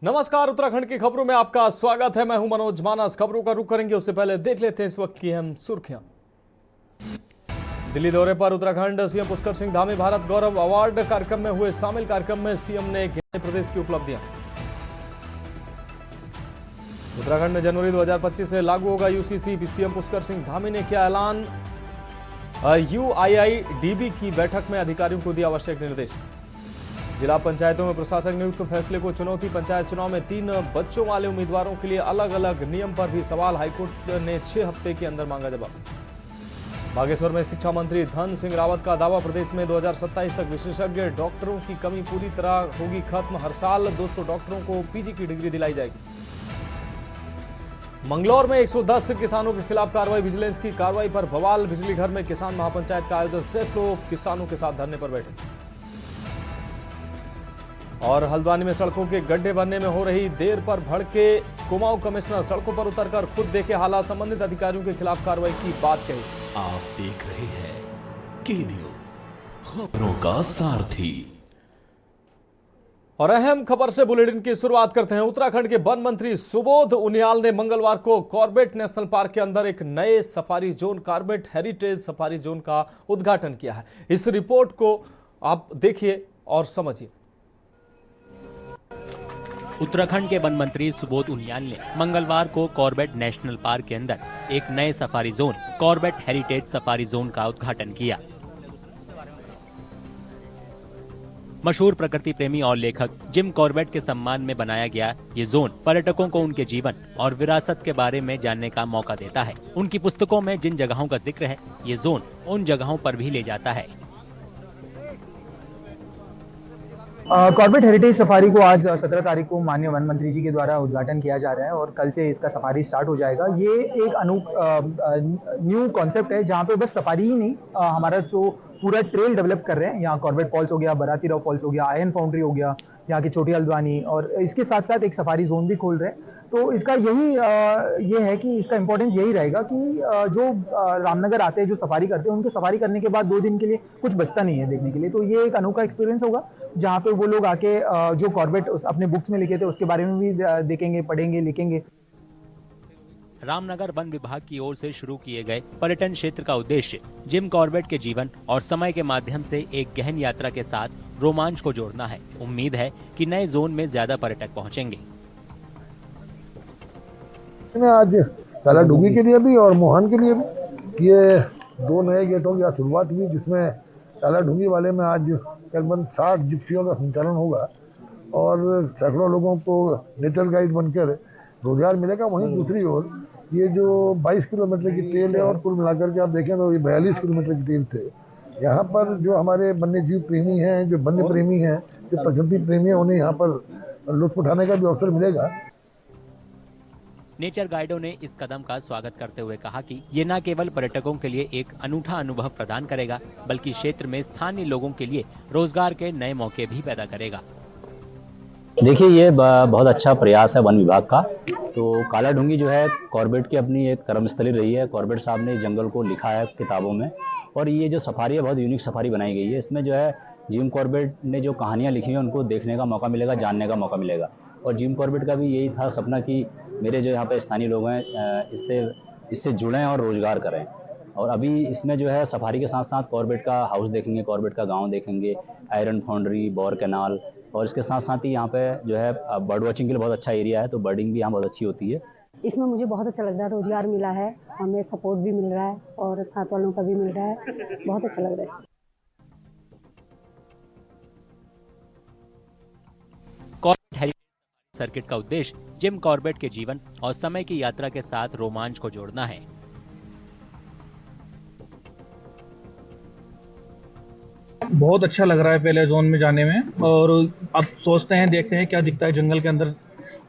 नमस्कार, उत्तराखंड की खबरों में आपका स्वागत है। मैं हूं मनोज मानस। खबरों का रुख करेंगे उससे पहले देख लेते हैं इस वक्त की अहम सुर्खियां। दिल्ली दौरे पर उत्तराखंड सीएम पुष्कर सिंह धामी भारत गौरव अवार्ड कार्यक्रम में हुए शामिल। कार्यक्रम में सीएम ने गिनाई प्रदेश की उपलब्धियां। उत्तराखंड में जनवरी 2025 से लागू होगा यूसीसी। सीएम पुष्कर सिंह धामी ने किया ऐलान। यूआईआईडीबी की बैठक में अधिकारियों को दिया आवश्यक निर्देश। जिला पंचायतों में प्रशासक नियुक्त फैसले को चुनौती। पंचायत चुनाव में 3 बच्चों वाले उम्मीदवारों के लिए अलग अलग नियम पर भी सवाल। हाईकोर्ट ने 6 हफ्ते के अंदर मांगा जवाब। बागेश्वर में शिक्षा मंत्री धन सिंह रावत का दावा। प्रदेश में 2027 तक विशेषज्ञ डॉक्टरों की कमी पूरी तरह होगी खत्म। हर साल 200 डॉक्टरों को पीजी की डिग्री दिलाई जाएगी। मंगलौर में 110 किसानों के खिलाफ कार्रवाई। विजिलेंस की कार्रवाई पर बवाल। बिजली घर में किसान महापंचायत का आयोजन। सैकड़ों किसानों के साथ धरने पर बैठे। और हल्द्वानी में सड़कों के गड्ढे भरने में हो रही देर पर भड़के कुमाऊं कमिश्नर। सड़कों पर उतरकर खुद देखे हालात। संबंधित अधिकारियों के खिलाफ कार्रवाई की बात कही। आप देख रहे हैं की न्यूज, खबरों का सारथी। और अहम खबर से बुलेटिन की शुरुआत करते हैं। उत्तराखंड के वन मंत्री सुबोध उनियाल ने मंगलवार को कॉर्बेट नेशनल पार्क के अंदर एक नए safari zone Corbett heritage safari zone का उद्घाटन किया है। इस रिपोर्ट को आप देखिए और समझिए। उत्तराखंड के वन मंत्री सुबोध उनियाल ने मंगलवार को कॉर्बेट नेशनल पार्क के अंदर एक नए safari zone Corbett heritage safari zone का उद्घाटन किया। मशहूर प्रकृति प्रेमी और लेखक जिम कॉर्बेट के सम्मान में बनाया गया ये जोन पर्यटकों को उनके जीवन और विरासत के बारे में जानने का मौका देता है। उनकी पुस्तकों में जिन जगहों का जिक्र है, ये जोन उन जगहों पर भी ले जाता है। कॉर्बेट हेरिटेज सफारी को आज 17 तारीख को माननीय वन मंत्री जी के द्वारा उद्घाटन किया जा रहा है और कल से इसका सफारी स्टार्ट हो जाएगा। ये एक न्यू कॉन्सेप्ट है जहाँ पे बस सफारी ही नहीं, हमारा जो पूरा ट्रेल डेवलप कर रहे हैं। यहाँ कॉर्बेट फॉल्स हो गया, बराती राव फॉल्स हो गया, आयरन फाउंड्री हो गया, यहाँ की छोटी हल्द्वानी, और इसके साथ साथ एक सफारी जोन भी खोल रहे हैं। तो इसका यही ये है कि इसका इंपॉर्टेंस यही रहेगा कि जो रामनगर आते हैं, जो सफारी करते हैं, उनको सफारी करने के बाद 2 दिन के लिए कुछ बचता नहीं है देखने के लिए। तो ये एक अनोखा एक्सपीरियंस होगा जहाँ पे वो लोग आके जो कॉर्बेट अपने बुक्स में लिखे थे उसके बारे में भी देखेंगे, पढ़ेंगे, लिखेंगे। रामनगर वन विभाग की ओर से शुरू किए गए पर्यटन क्षेत्र का उद्देश्य जिम कॉर्बेट के जीवन और समय के माध्यम से एक गहन यात्रा के साथ रोमांच को जोड़ना है। उम्मीद है कि नए जोन में ज्यादा पर्यटक पहुंचेंगे। आज कालाडूंगी के लिए भी और मोहन के लिए भी ये 2 नए गेटों की शुरुआत हुई, जिसमें कालाडूंगी वाले में आज करीबन 60 जिप्सियों का संचालन होगा और सैकड़ों लोगों को नेचर गाइड बनकर रोजगार मिलेगा। वहीं दूसरी ओर ये जो 22 किलोमीटर की ट्रेल है और कुल मिलाकर के आप देखें तो ये 42 किलोमीटर की ट्रेल थे। यहाँ पर जो हमारे वन्य जीव प्रेमी हैं, जो वन्य प्रेमी हैं, जो प्रकृति प्रेमी हैं, उन्हें यहाँ पर लुत्फ उठाने का भी अवसर मिलेगा। नेचर गाइडों ने इस कदम का स्वागत करते हुए कहा कि ये न केवल पर्यटकों के लिए एक अनूठा अनुभव प्रदान करेगा, बल्कि क्षेत्र में स्थानीय लोगों के लिए रोजगार के नए मौके भी पैदा करेगा। देखिए, ये बहुत अच्छा प्रयास है वन विभाग का। तो कालाडूंगी जो है कॉर्बेट की अपनी एक कर्मस्थली रही है। कॉर्बेट साहब ने जंगल को लिखा है किताबों में, और ये जो सफारी है बहुत यूनिक सफारी बनाई गई है। इसमें जो है जिम कॉर्बेट ने जो कहानियाँ लिखी हैं उनको देखने का मौका मिलेगा, जानने का मौका मिलेगा। और जिम कॉर्बेट का भी यही था सपना कि मेरे जो यहाँ पे स्थानीय लोग हैं इससे जुड़ें और रोजगार करें। और अभी इसमें जो है सफारी के साथ साथ कॉर्बेट का हाउस देखेंगे, कॉर्बेट का गाँव देखेंगे, आयरन फाउंड्री, बौर कैनाल, और इसके साथ साथ ही यहाँ पे जो है बर्ड वॉचिंग के लिए बहुत अच्छा एरिया है, तो बर्डिंग भी यहाँ बहुत अच्छी होती है। इसमें मुझे बहुत अच्छा लग रहा है, रोजगार मिला है, हमें सपोर्ट भी मिल रहा है और साथ वालों का भी मिल रहा है। बहुत अच्छा लग रहा है इसमें। कॉर्बेट हेरिटेज सर्किट का उद्देश्य जिम कॉर्बेट के जीवन और समय की यात्रा के साथ रोमांच को जोड़ना है। बहुत अच्छा लग रहा है पहले जोन में जाने में, और अब सोचते हैं, देखते हैं क्या दिखता है जंगल के अंदर।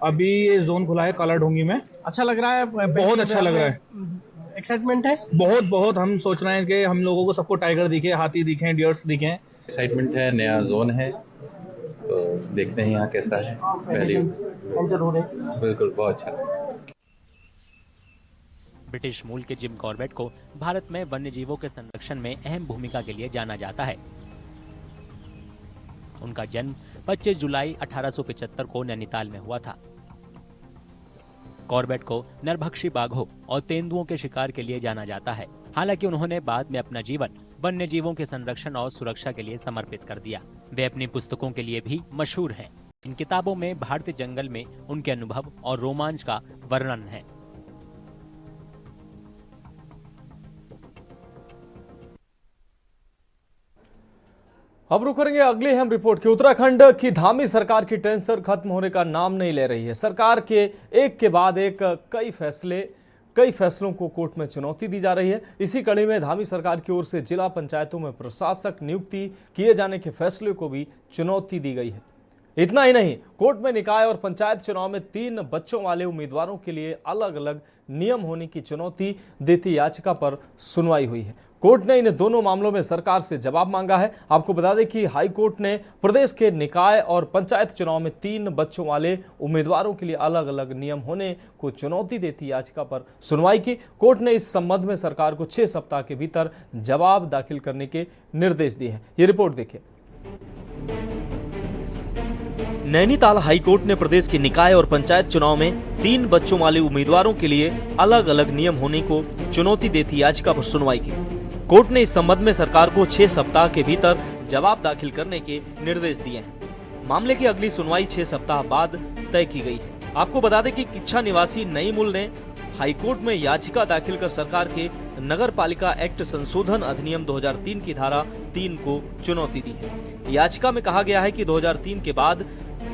अभी ये जोन खुला है कालाडूंगी में। अच्छा लग रहा है, बहुत अच्छा लग रहा है, एक्साइटमेंट है बहुत। हम सोच रहे हैं कि हम लोगों को सबको टाइगर दिखे, हाथी दिखे, डियर्स दिखे। एक्साइटमेंट है, नया जोन है, तो देखते हैं यहाँ कैसा है। पहली बिल्कुल बहुत अच्छा। ब्रिटिश मूल के जिम कॉर्बेट को भारत में वन्य जीवों के संरक्षण में अहम भूमिका के लिए जाना जाता है। उनका जन्म 25 जुलाई 1875 को नैनीताल में हुआ था। कॉर्बेट को नरभक्षी बाघों और तेंदुओं के शिकार के लिए जाना जाता है। हालांकि उन्होंने बाद में अपना जीवन वन्य जीवों के संरक्षण और सुरक्षा के लिए समर्पित कर दिया। वे अपनी पुस्तकों के लिए भी मशहूर हैं। इन किताबों में भारतीय जंगल में उनके अनुभव और रोमांच का वर्णन है। अब रुक करेंगे अगली अहम रिपोर्ट की। उत्तराखंड की धामी सरकार की टेंशन खत्म होने का नाम नहीं ले रही है। सरकार के एक के बाद एक कई फैसलों को कोर्ट में चुनौती दी जा रही है। इसी कड़ी में धामी सरकार की ओर से जिला पंचायतों में प्रशासक नियुक्ति किए जाने के फैसले को भी चुनौती दी गई है। इतना ही नहीं, कोर्ट में निकाय और पंचायत चुनाव में 3 बच्चों वाले उम्मीदवारों के लिए अलग अलग नियम होने की चुनौती देती याचिका पर सुनवाई हुई है। कोर्ट ने इन दोनों मामलों में सरकार से जवाब मांगा है। आपको बता दें कि हाई कोर्ट ने प्रदेश के निकाय और पंचायत चुनाव में 3 बच्चों वाले उम्मीदवारों के लिए अलग अलग नियम होने को चुनौती देती याचिका पर सुनवाई की। कोर्ट ने इस संबंध में सरकार को 6 सप्ताह के भीतर जवाब दाखिल करने के निर्देश दिए हैं। ये रिपोर्ट देखिए। नैनीताल हाईकोर्ट ने प्रदेश के निकाय और पंचायत चुनाव में 3 बच्चों वाले उम्मीदवारों के लिए अलग अलग नियम होने को चुनौती देती याचिका पर सुनवाई की। कोर्ट ने इस संबंध में सरकार को 6 सप्ताह के भीतर जवाब दाखिल करने के निर्देश दिए हैं। मामले की अगली सुनवाई 6 सप्ताह बाद तय की गई है। आपको बता दें कि किच्छा निवासी नईमुल ने हाईकोर्ट में याचिका दाखिल कर सरकार के नगर पालिका एक्ट संशोधन अधिनियम 2003 की धारा 3 को चुनौती दी है। याचिका में कहा गया है कि 2003 के बाद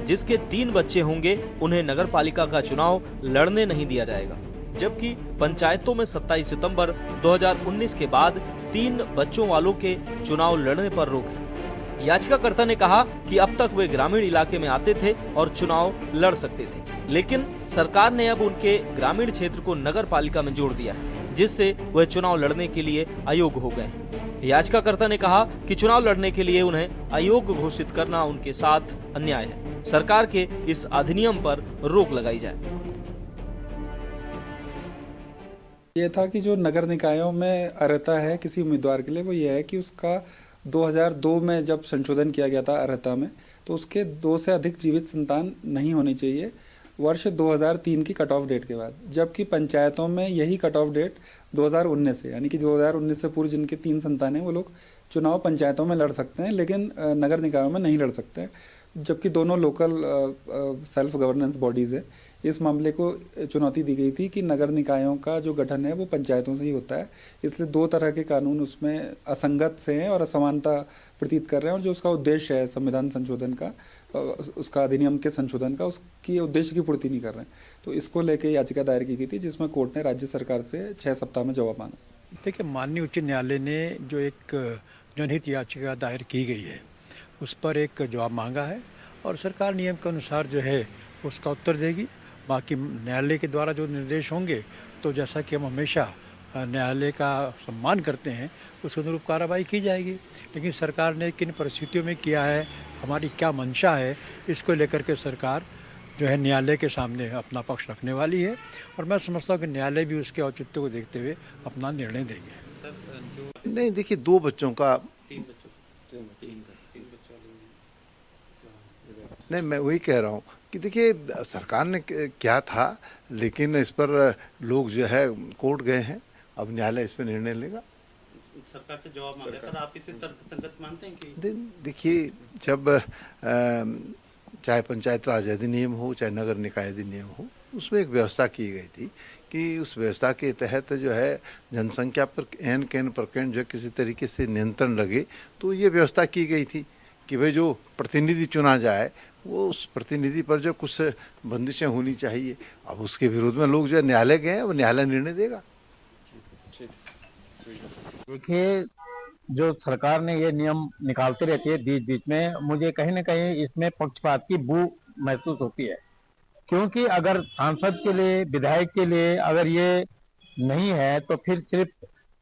जिसके 3 बच्चे होंगे उन्हें नगर पालिका का चुनाव लड़ने नहीं दिया जाएगा, जबकि पंचायतों में 27 सितंबर 2019 के बाद 3 बच्चों वालों के चुनाव लड़ने पर रोक है। याचिकाकर्ता ने कहा कि अब तक वे ग्रामीण इलाके में आते थे और चुनाव लड़ सकते थे, लेकिन सरकार ने अब उनके ग्रामीण क्षेत्र को नगर पालिका में जोड़ दिया है, जिससे वे चुनाव लड़ने के लिए अयोग्य हो गए हैं। याचिकाकर्ता ने कहा कि चुनाव लड़ने के लिए उन्हें अयोग्य घोषित करना उनके साथ अन्याय है। सरकार के इस अधिनियम पर रोक लगाई जाए। ये था कि जो नगर निकायों में अर्हता है किसी उम्मीदवार के लिए, वो ये है कि उसका 2002 में जब संशोधन किया गया था अर्हता में, तो उसके 2 से अधिक जीवित संतान नहीं होनी चाहिए वर्ष 2003 की कट ऑफ डेट के बाद। जबकि पंचायतों में यही कट ऑफ डेट 2019 से, यानी कि 2019 से पूर्व जिनके 3 संतान हैं वो लोग चुनाव पंचायतों में लड़ सकते हैं, लेकिन नगर निकायों में नहीं लड़ सकते हैं। जबकि दोनों लोकल सेल्फ गवर्नेंस बॉडीज़ है। इस मामले को चुनौती दी गई थी कि नगर निकायों का जो गठन है वो पंचायतों से ही होता है, इसलिए 2 तरह के कानून उसमें असंगत से हैं और असमानता प्रतीत कर रहे हैं। और जो उसका उद्देश्य है संविधान संशोधन का, उसका अधिनियम के संशोधन का, उसकी उद्देश्य की पूर्ति नहीं कर रहे हैं। तो इसको लेकर याचिका दायर की गई थी, जिसमें कोर्ट ने राज्य सरकार से 6 सप्ताह में जवाब मांगा। देखिए, माननीय उच्च न्यायालय ने जो एक जनहित याचिका दायर की गई है उस पर एक जवाब मांगा है और सरकार नियम के अनुसार जो है उसका उत्तर देगी। बाकी न्यायालय के द्वारा जो निर्देश होंगे, तो जैसा कि हम हमेशा न्यायालय का सम्मान करते हैं, उस अनुरूप कार्रवाई की जाएगी। लेकिन सरकार ने किन परिस्थितियों में किया है, हमारी क्या मंशा है, इसको लेकर के सरकार जो है न्यायालय के सामने अपना पक्ष रखने वाली है और मैं समझता हूँ कि न्यायालय भी उसके औचित्य को देखते हुए अपना निर्णय देंगे। नहीं, देखिए, 2 बच्चों का नहीं, मैं वही कह रहा हूँ कि देखिए सरकार ने क्या था, लेकिन इस पर लोग जो है कोर्ट गए हैं, अब न्यायालय इस पर निर्णय लेगा। सरकार से जवाब मांगा, पर आप इसे तर्कसंगत मानते हैं कि? देखिए, जब चाहे पंचायत राज अधिनियम हो, चाहे नगर निकाय अधिनियम हो, उसमें एक व्यवस्था की गई थी कि उस व्यवस्था के तहत जो है जनसंख्या पर एन परसेंट जो किसी तरीके से नियंत्रण लगे, तो ये व्यवस्था की गई थी कि भाई जो प्रतिनिधि चुना जाए वो उस प्रतिनिधि पर जो कुछ बंदिशें होनी चाहिए। अब उसके विरोध में लोग जो है न्यायालय गए हैं, वो न्यायालय निर्णय देगा। देखिए, जो सरकार ने ये नियम निकालते रहती है बीच बीच में, मुझे कहीं ना कहीं इसमें पक्षपात की बू महसूस होती है। क्योंकि अगर सांसद के लिए, विधायक के लिए अगर ये नहीं है, तो फिर सिर्फ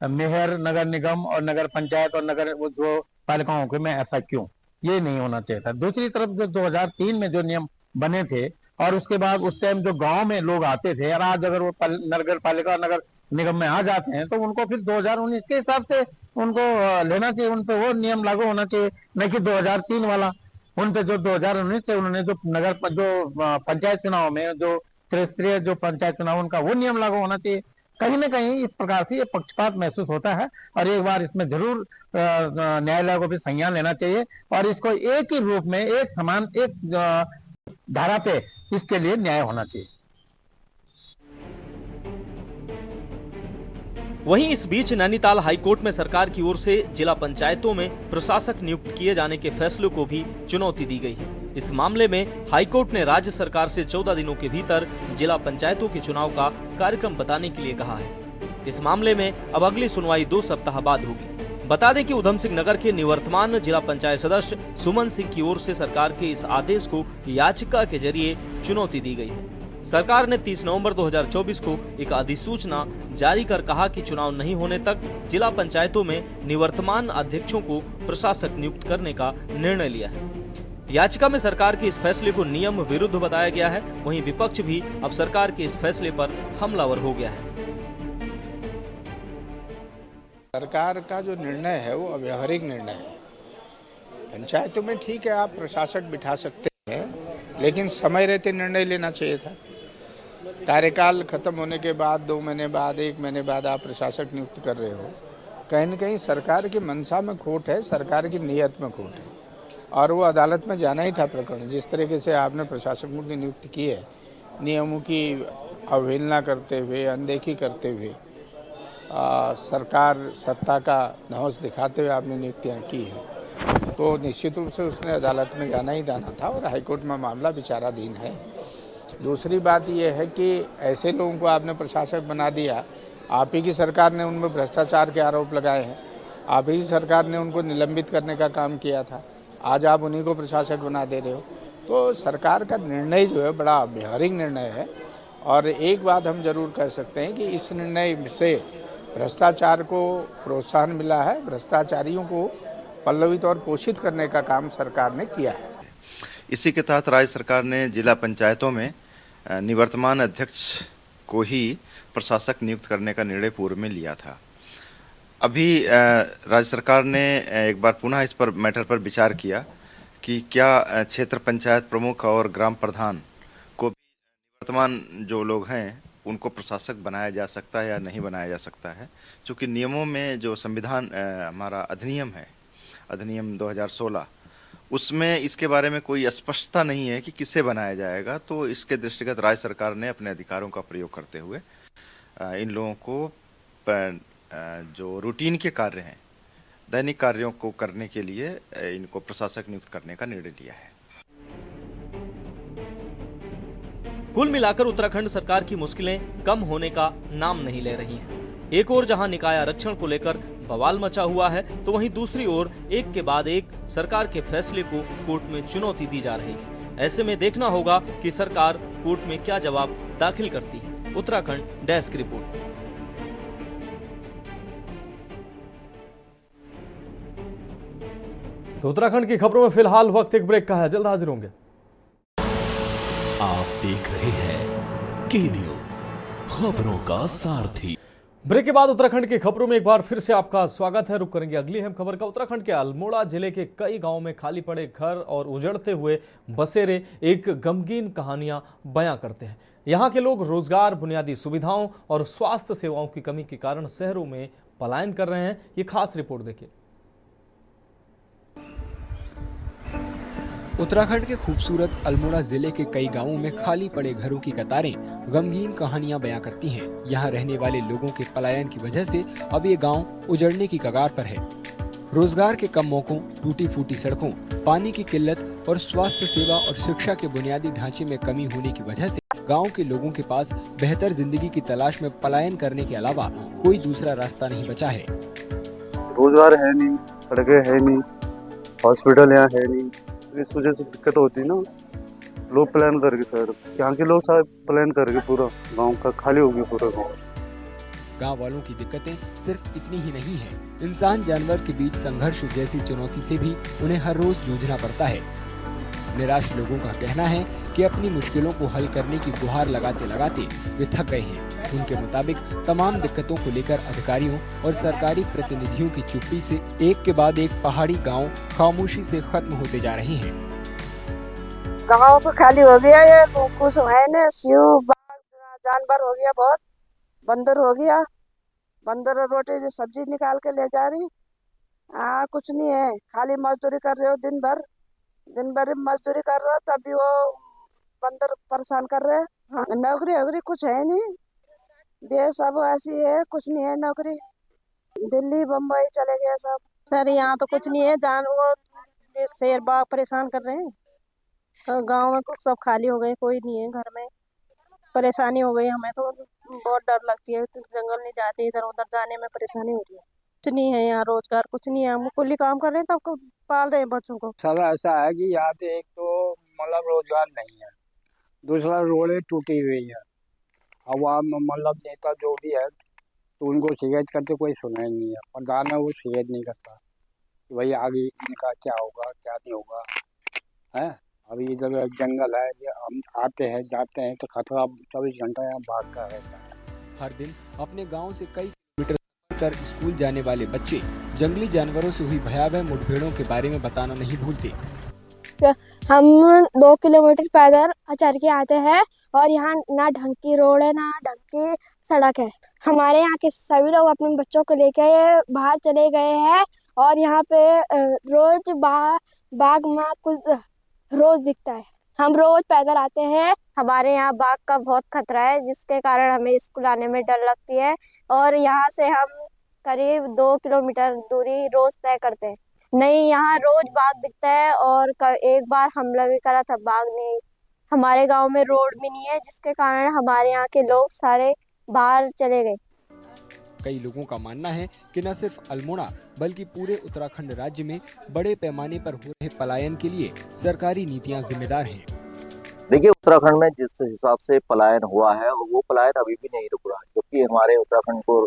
मेयर, नगर निगम और नगर पंचायत और नगर वो जो पालिकाओं के में ऐसा क्यों? ये नहीं होना चाहिए था। दूसरी तरफ जो 2003 में जो नियम बने थे और उसके बाद उस टाइम जो गांव में लोग आते थे, और आज अगर वो नगर पालिका और नगर निगम में आ जाते हैं, तो उनको फिर 2019 के हिसाब से उनको लेना चाहिए, उन पर वो नियम लागू होना चाहिए, न कि 2003 वाला। उन पे जो 2019 से उन्होंने जो पंचायत चुनाव में जो त्रिस्तरीय जो पंचायत चुनाव उनका वो नियम लागू होना चाहिए। कहीं ना कहीं इस प्रकार से ये पक्षपात महसूस होता है और एक बार इसमें जरूर न्यायालय को भी संज्ञान लेना चाहिए और इसको एक ही रूप में एक समान एक धारा पे इसके लिए न्याय होना चाहिए। वहीं इस बीच नैनीताल हाईकोर्ट में सरकार की ओर से जिला पंचायतों में प्रशासक नियुक्त किए जाने के फैसले को भी चुनौती दी गई है। इस मामले में हाईकोर्ट ने राज्य सरकार से 14 दिनों के भीतर जिला पंचायतों के चुनाव का कार्यक्रम बताने के लिए कहा है। इस मामले में अब अगली सुनवाई 2 सप्ताह बाद होगी। बता दें कि उधम सिंह नगर के निवर्तमान जिला पंचायत सदस्य सुमन सिंह की ओर से सरकार के इस आदेश को याचिका के जरिए चुनौती दी गई है। सरकार ने 30 नवंबर 2024 को एक अधिसूचना जारी कर कहा कि चुनाव नहीं होने तक जिला पंचायतों में निवर्तमान अध्यक्षों को प्रशासक नियुक्त करने का निर्णय लिया है। याचिका में सरकार के इस फैसले को नियम विरुद्ध बताया गया है। वहीं विपक्ष भी अब सरकार के इस फैसले पर हमलावर हो गया है। सरकार का जो निर्णय है वो अव्यावहारिक निर्णय है। पंचायतों में ठीक है, आप प्रशासक बिठा सकते हैं, लेकिन समय रहते निर्णय लेना चाहिए था। कार्यकाल खत्म होने के बाद 2 महीने बाद 1 महीने बाद आप प्रशासक नियुक्त कर रहे हो। कहीं न कहीं सरकार की मंशा में खोट है, सरकार की नीयत में खोट है और वो अदालत में जाना ही था प्रकरण। जिस तरीके से आपने प्रशासकों की नियुक्ति की है, नियमों की अवहेलना करते हुए, अनदेखी करते हुए, सरकार सत्ता का धौंस दिखाते हुए आपने नियुक्तियाँ की हैं, तो निश्चित रूप से उसने अदालत में जाना ही जाना था और हाईकोर्ट में मामला विचाराधीन है। दूसरी बात यह है कि ऐसे लोगों को आपने प्रशासक बना दिया, आप ही की सरकार ने उनमें भ्रष्टाचार के आरोप लगाए हैं, आप ही सरकार ने उनको निलंबित करने का काम किया था, आज आप उन्हीं को प्रशासक बना दे रहे हो। तो सरकार का निर्णय जो है बड़ा अव्यावहारिक निर्णय है और एक बात हम जरूर कह सकते हैं कि इस निर्णय से भ्रष्टाचार को प्रोत्साहन मिला है, भ्रष्टाचारियों को पल्लवित और पोषित करने का काम सरकार ने किया है। इसी के तहत राज्य सरकार ने जिला पंचायतों में निवर्तमान अध्यक्ष को ही प्रशासक नियुक्त करने का निर्णय पूर्व में लिया था। अभी राज्य सरकार ने एक बार पुनः इस पर मैटर पर विचार किया कि क्या क्षेत्र पंचायत प्रमुख और ग्राम प्रधान को भी निवर्तमान जो लोग हैं उनको प्रशासक बनाया जा सकता है या नहीं बनाया जा सकता है। चूँकि नियमों में जो संविधान हमारा अधिनियम है, अधिनियम 2016, उसमें इसके बारे में कोई स्पष्टता नहीं है कि किसे बनाया जाएगा। तो इसके दृष्टिगत राज्य सरकार ने अपने अधिकारों का प्रयोग करते हुए इन लोगों को जो रूटीन के कार्य हैं, दैनिक कार्यों को करने के लिए इनको प्रशासक नियुक्त करने का निर्णय लिया है। कुल मिलाकर उत्तराखंड सरकार की मुश्किलें कम होने का नाम नहीं ले रही हैं। एक ओर जहां निकाय आरक्षण को लेकर बवाल मचा हुआ है, तो वहीं दूसरी ओर एक के बाद एक सरकार के फैसले को कोर्ट में चुनौती दी जा रही है। ऐसे में देखना होगा कि सरकार कोर्ट में क्या जवाब दाखिल करती है। Uttarakhand desk report. तो उत्तराखंड की खबरों में फिलहाल वक्त एक ब्रेक का है, जल्द हाजिर होंगे। आप देख रहे हैं के न्यूज़, खबरों का सारथी। ब्रेक के बाद उत्तराखंड की खबरों में एक बार फिर से आपका स्वागत है। रुक करेंगे अगली अहम खबर का। उत्तराखंड के अल्मोड़ा जिले के कई गांवों में खाली पड़े घर और उजड़ते हुए बसेरे एक गमगीन कहानियां बयां करते हैं। यहां के लोग रोजगार, बुनियादी सुविधाओं और स्वास्थ्य सेवाओं की कमी के कारण शहरों में पलायन कर रहे हैं। ये खास रिपोर्ट देखिए। उत्तराखंड के खूबसूरत अल्मोड़ा जिले के कई गांवों में खाली पड़े घरों की कतारें गमगीन कहानियां बयां करती हैं। यहां रहने वाले लोगों के पलायन की वजह से अब ये गांव उजड़ने की कगार पर है। रोजगार के कम मौकों, टूटी फूटी सड़कों, पानी की किल्लत और स्वास्थ्य सेवा और शिक्षा के बुनियादी ढांचे में कमी होने की वजह से गाँव के लोगों के पास बेहतर जिंदगी की तलाश में पलायन करने के अलावा कोई दूसरा रास्ता नहीं बचा है। रोजगार है नहीं, सड़कें है नहीं, हॉस्पिटल यहाँ है नहीं, इस वजह से दिक्कत होती है ना। लोग प्लान करके सर, यहाँ के लोग सारे प्लान करके पूरा गांव का खाली हो गया पूरा गांव। गांव वालों की दिक्कतें सिर्फ इतनी ही नहीं है, इंसान जानवर के बीच संघर्ष जैसी चुनौती से भी उन्हें हर रोज जूझना पड़ता है। निराश लोगों का कहना है कि अपनी मुश्किलों को हल करने की गुहार लगाते लगाते वे थक गए हैं। उनके मुताबिक तमाम दिक्कतों को लेकर अधिकारियों और सरकारी प्रतिनिधियों की चुप्पी से एक के बाद एक पहाड़ी गांव खामोशी से खत्म होते जा रहे हैं। गांव तो खाली हो गया, ये कुछ है ना, शिव जानवर हो गया, बहुत बंदर हो गया, बंदर रोटी सब्जी निकाल के ले जा रही। कुछ नहीं है, खाली मजदूरी कर रहे हो दिन भर मजदूरी कर रहे हो, तभी वो बंदर परेशान कर रहे हैं। हाँ, नौकरी वोकरी कुछ है नहीं, बे सब ऐसी है, कुछ नहीं है नौकरी। दिल्ली बम्बई चले गए सब। सर यहाँ तो कुछ नहीं है, जानवर शेर बाग परेशान कर रहे हैं। गांव में कुछ सब खाली हो गए, कोई नहीं है घर में, परेशानी हो गई। हमें तो बहुत डर लगती है, जंगल नहीं जाते, इधर उधर जाने में परेशानी हो रही है। कुछ नहीं है यहाँ, रोजगार कुछ नहीं है, हम कुल्ली काम कर रहे हैं, तब पाल रहे हैं बच्चों को। सर ऐसा है कि यहाँ पे एक तो मतलब रोजगार नहीं है, दूसरा रोडें टूटी हुई है। अब वहाँ मतलब नेता जो भी है तो उनको शिकायत करते कोई सुना ही नहीं है, प्रधान है वो शिकायत नहीं करता कि भाई आगे इनका क्या होगा क्या नहीं होगा है। अभी इधर जंगल है, हम आते हैं जाते हैं तो खतरा 24 घंटा यहाँ भागता रहता है। हर दिन अपने गांव से कई किलोमीटर सफर कर स्कूल जाने वाले बच्चे जंगली जानवरों से हुई भयावह मुठभेड़ों के बारे में बताना नहीं भूलते। हम 2 किलोमीटर पैदल चल के आते हैं और यहाँ ना ढंग की रोड है ना ढंग की सड़क है। हमारे यहाँ के सभी लोग अपने बच्चों को लेके बाहर चले गए हैं और यहाँ पे रोज बाघ में कुछ रोज दिखता है। हम रोज पैदल आते हैं। हमारे यहाँ बाघ का बहुत खतरा है, जिसके कारण हमें स्कूल आने में डर लगती है और यहाँ से हम करीब 2 किलोमीटर दूरी रोज तय करते हैं। नहीं, यहाँ रोज बाघ दिखता है और एक बार हमला भी करा था बाघ ने। हमारे गांव में रोड भी नहीं है, जिसके कारण हमारे यहाँ के लोग सारे बाहर चले गए। कई लोगों का मानना है कि न सिर्फ अल्मोड़ा बल्कि पूरे उत्तराखंड राज्य में बड़े पैमाने पर हो रहे पलायन के लिए सरकारी नीतियां जिम्मेदार हैं। देखिए, उत्तराखंड में जिस हिसाब से पलायन हुआ है वो पलायन अभी भी नहीं रुक रहा, क्योंकि हमारे उत्तराखंड को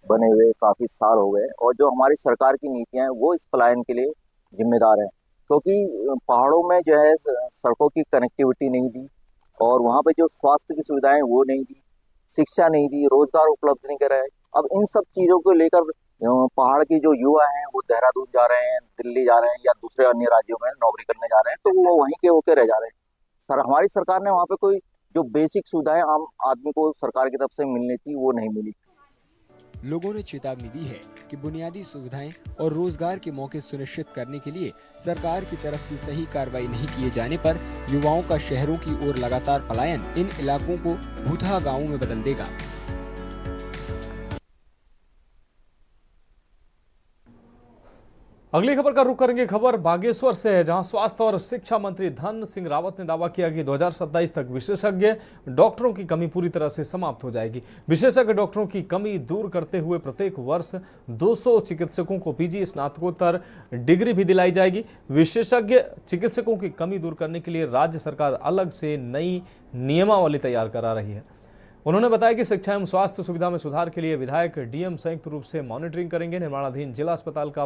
बने हुए काफी साल हो गए और जो हमारी सरकार की नीतियां हैं वो इस पलायन के लिए जिम्मेदार है। क्योंकि पहाड़ों में जो है सड़कों की कनेक्टिविटी नहीं दी और वहाँ पे जो स्वास्थ्य की सुविधाएं वो नहीं दी, शिक्षा नहीं दी, रोजगार उपलब्ध नहीं कराए। अब इन सब चीज़ों को लेकर पहाड़ के जो युवा हैं वो देहरादून जा रहे हैं, दिल्ली जा रहे हैं या दूसरे अन्य राज्यों में नौकरी करने जा रहे हैं, तो वो वहीं के होके रह जा रहे हैं। हमारी सरकार ने वहाँ पे कोई जो बेसिक सुविधाएं आम आदमी को सरकार की तरफ से मिलनी थी वो नहीं मिली। लोगों ने चेतावनी दी है कि बुनियादी सुविधाएं और रोजगार के मौके सुनिश्चित करने के लिए सरकार की तरफ से सही कार्रवाई नहीं किए जाने पर युवाओं का शहरों की ओर लगातार पलायन इन इलाकों को भूतहा गांवों में बदल देगा। अगली खबर का रुख करेंगे। खबर बागेश्वर से है, जहां स्वास्थ्य और शिक्षा मंत्री धन सिंह रावत ने दावा किया कि 2027 तक विशेषज्ञ डॉक्टरों की कमी पूरी तरह से समाप्त हो जाएगी। विशेषज्ञ डॉक्टरों की कमी दूर करते हुए प्रत्येक वर्ष 200 चिकित्सकों को पीजी स्नातकोत्तर डिग्री भी दिलाई जाएगी। विशेषज्ञ चिकित्सकों की कमी दूर करने के लिए राज्य सरकार अलग से नई नियमावली तैयार करा रही है। उन्होंने बताया कि शिक्षा एवं स्वास्थ्य सुविधा में सुधार के लिए विधायक डीएम संयुक्त रूप से मॉनिटरिंग करेंगे। निर्माणाधीन जिला अस्पताल का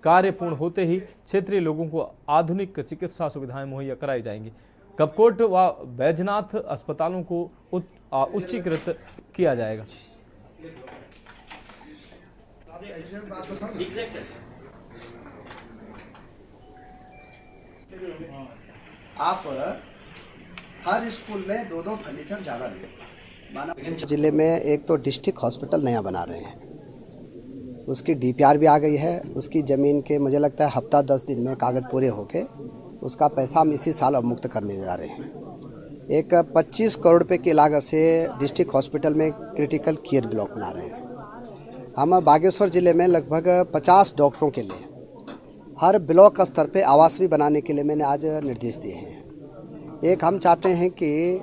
कार्य पूर्ण होते ही क्षेत्रीय लोगों को आधुनिक चिकित्सा सुविधाएं मुहैया कराई जाएंगी। कपकोट व बैजनाथ अस्पतालों को उच्चीकृत किया जाएगा। आप हर स्कूल में 2-2 फर्नीचर ज़्यादा लें। जिले में एक तो डिस्ट्रिक्ट हॉस्पिटल नया बना रहे हैं, उसकी डीपीआर भी आ गई है। उसकी ज़मीन के मुझे लगता है हफ्ता 10 दिन में कागज़ पूरे होके उसका पैसा हम इसी साल अवमुक्त करने जा रहे हैं। एक 25 करोड़ रुपए की लागत से डिस्ट्रिक्ट हॉस्पिटल में क्रिटिकल केयर ब्लॉक बना रहे हैं। हम बागेश्वर ज़िले में लगभग 50 डॉक्टरों के लिए हर ब्लॉक स्तर पे आवास भी बनाने के लिए मैंने आज निर्देश दिए हैं। एक हम चाहते हैं कि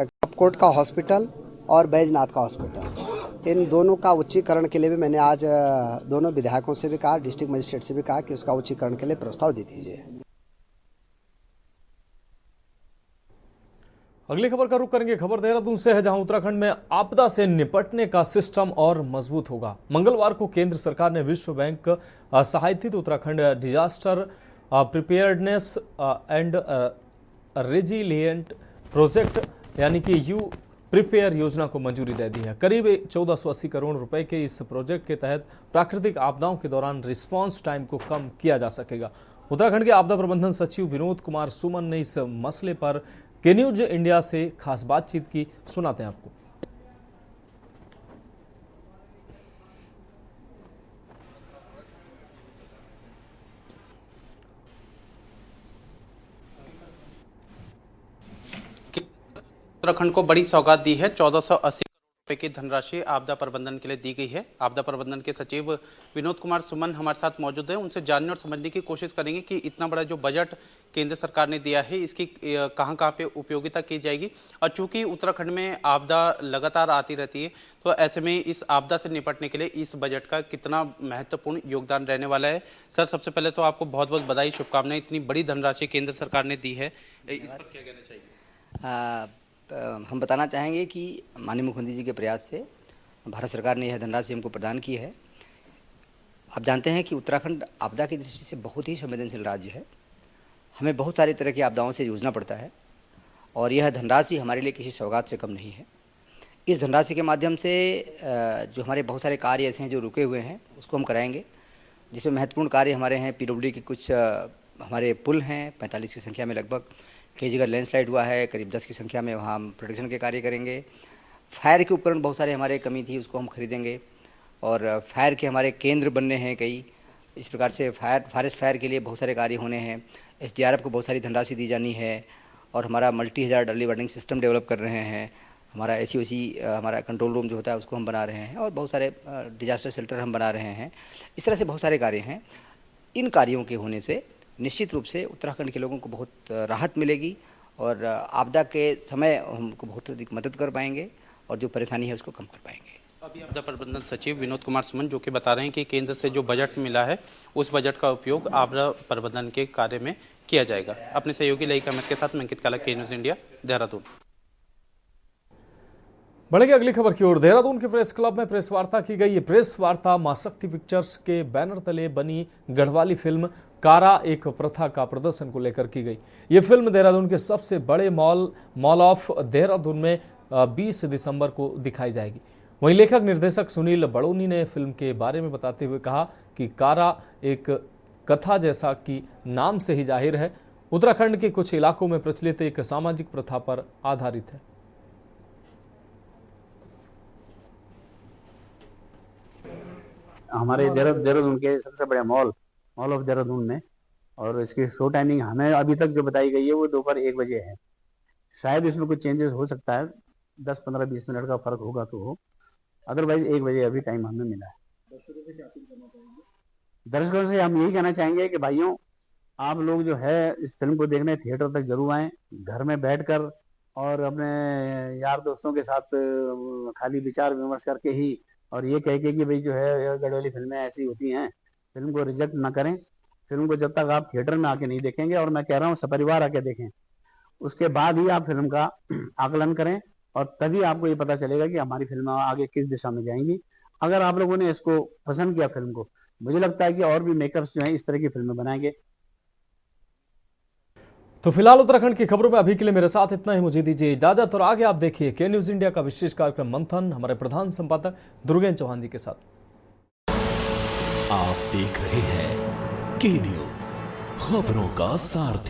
कपकोट का हॉस्पिटल और बैजनाथ का हॉस्पिटल, इन दोनों का उच्चीकरण के लिए भी मैंने आज दोनों विधायकों से भी कहा, डिस्ट्रिक्ट मजिस्ट्रेट से भी कहा कि उसका उच्चीकरण के लिए प्रस्ताव दे दीजिए। अगली खबर का रुख करेंगे। खबर देहरादून से है, जहां उत्तराखंड में आपदा से निपटने का सिस्टम और मजबूत होगा। मंगलवार को केंद्र सरकार ने विश्व बैंक सहायतित Uttarakhand disaster preparedness and resilient project यानी कि यू प्रिपेयर योजना को मंजूरी दे दी है। करीब 1480 करोड़ रुपए के इस प्रोजेक्ट के तहत प्राकृतिक आपदाओं के दौरान रिस्पांस टाइम को कम किया जा सकेगा। उत्तराखंड के आपदा प्रबंधन सचिव विनोद कुमार सुमन ने इस मसले पर के न्यूज इंडिया से खास बातचीत की, सुनाते हैं आपको। उत्तराखंड को बड़ी सौगात दी है। 1480 करोड़ रुपए की धनराशि आपदा प्रबंधन के लिए दी गई है। आपदा प्रबंधन के सचिव विनोद कुमार सुमन हमारे साथ मौजूद हैं। उनसे जानने और समझने की कोशिश करेंगे कि इतना बड़ा जो बजट केंद्र सरकार ने दिया है, इसकी कहां-कहां पे उपयोगिता की जाएगी। और चूंकि उत्तराखंड में आपदा लगातार आती रहती है, तो ऐसे में इस आपदा से निपटने के लिए इस बजट का कितना महत्वपूर्ण योगदान रहने वाला है। सर, सबसे पहले तो आपको बहुत बहुत बधाई, शुभकामनाएं। इतनी बड़ी धनराशि केंद्र सरकार ने दी है, इस पर क्या कहना चाहिए? हम बताना चाहेंगे कि माननीय मुख्यमंत्री जी के प्रयास से भारत सरकार ने यह धनराशि हमको प्रदान की है। आप जानते हैं कि उत्तराखंड आपदा की दृष्टि से बहुत ही संवेदनशील राज्य है। हमें बहुत सारी तरह की आपदाओं से जूझना पड़ता है और यह धनराशि हमारे लिए किसी सौगात से कम नहीं है। इस धनराशि के माध्यम से जो हमारे बहुत सारे कार्य ऐसे हैं जो रुके हुए हैं, उसको हम कराएंगे, जिसमें महत्वपूर्ण कार्य हमारे हैं। पीडब्ल्यूडी के कुछ हमारे पुल हैं 45 की संख्या में, लगभग कई जगह लैंडस्लाइड हुआ है, करीब 10 की संख्या में, वहाँ हम प्रोटेक्शन के कार्य करेंगे। फायर के उपकरण बहुत सारे हमारे कमी थी, उसको हम खरीदेंगे। और फायर के हमारे केंद्र बनने हैं कई, इस प्रकार से फॉरेस्ट फायर के लिए बहुत सारे कार्य होने हैं। SDRF को बहुत सारी धनराशि दी जानी है और हमारा मल्टी हज़ार अर्ली वार्निंग सिस्टम डेवलप कर रहे हैं। हमारा SCOC हमारा कंट्रोल रूम जो होता है उसको हम बना रहे हैं और बहुत सारे डिजास्टर शेल्टर हम बना रहे हैं। इस तरह से बहुत सारे कार्य हैं। इन कार्यों के होने से निश्चित रूप से उत्तराखंड के लोगों को बहुत राहत मिलेगी और आपदा के समय हमको बहुत अधिक मदद कर पाएंगे और जो परेशानी है उसको कम कर पाएंगे। अभी आपदा प्रबंधन सचिव विनोद कुमार सुमन जो कि बता रहे हैं कि केंद्र से जो बजट मिला है, उस बजट का उपयोग आपदा प्रबंधन के कार्य में किया जाएगा। अपने सहयोगी लई अहमद के साथ मैं अंकित काला, के न्यूज इंडिया, देहरादून। बढ़ेंगे अगली खबर की ओर। देहरादून के प्रेस क्लब में प्रेस वार्ता की गई। ये प्रेस वार्ता मां शक्ति पिक्चर्स के बैनर तले बनी गढ़वाली फिल्म कारा एक प्रथा का प्रदर्शन को लेकर की गई। ये फिल्म देहरादून के सबसे बड़े मॉल ऑफ देहरादून में 20 दिसंबर को दिखाई जाएगी। वहीं लेखक निर्देशक सुनील बड़ोनी ने फिल्म के बारे में बताते हुए कहा कि कारा एक कथा जैसा कि नाम से ही जाहिर है, उत्तराखंड के कुछ इलाकों में प्रचलित एक सामाजिक प्रथा पर आधारित है। हमारे देहरादून के सबसे बड़े मॉल ऑफ देहरादून में, और इसकी शो टाइमिंग हमें अभी तक जो बताई गई है वो दोपहर 1 बजे है। शायद इसमें कुछ चेंजेस हो सकता है, 10, 15, 20 मिनट का फर्क होगा तो हो, अदरवाइज 1 बजे अभी टाइम हमें मिला है। दर्शकों से हम यही कहना चाहेंगे कि भाइयों, आप लोग जो है इस फिल्म को देखने थिएटर तक जरूर आएँ। घर में बैठकर और अपने यार दोस्तों के साथ खाली विचार विमर्श करके ही और ये कह के कि भाई जो है गढ़वाली फिल्में ऐसी होती हैं, फिल्म को रिजेक्ट ना करें। फिल्म को जब तक आप थिएटर में आके नहीं देखेंगे, और मैं कह रहा हूँ सपरिवार आके देखें, उसके बाद ही आप फिल्म का आकलन करें और तभी आपको ये पता चलेगा कि हमारी फिल्म आगे किस दिशा में जाएंगी। अगर आप लोगों ने इसको पसंद किया फिल्म को, मुझे लगता है कि और भी मेकर्स जो हैं इस तरह की फिल्में बनाएंगे। तो फिलहाल उत्तराखंड की खबरों में अभी के लिए मेरे साथ इतना ही। मुझे दीजिए इजाजत और आगे आप देखिए के न्यूज इंडिया का विशेष कार्यक्रम मंथन हमारे प्रधान संपादक दुर्गेन चौहान जी के साथ। आप देख रहे हैं के न्यूज, खबरों का सारथी।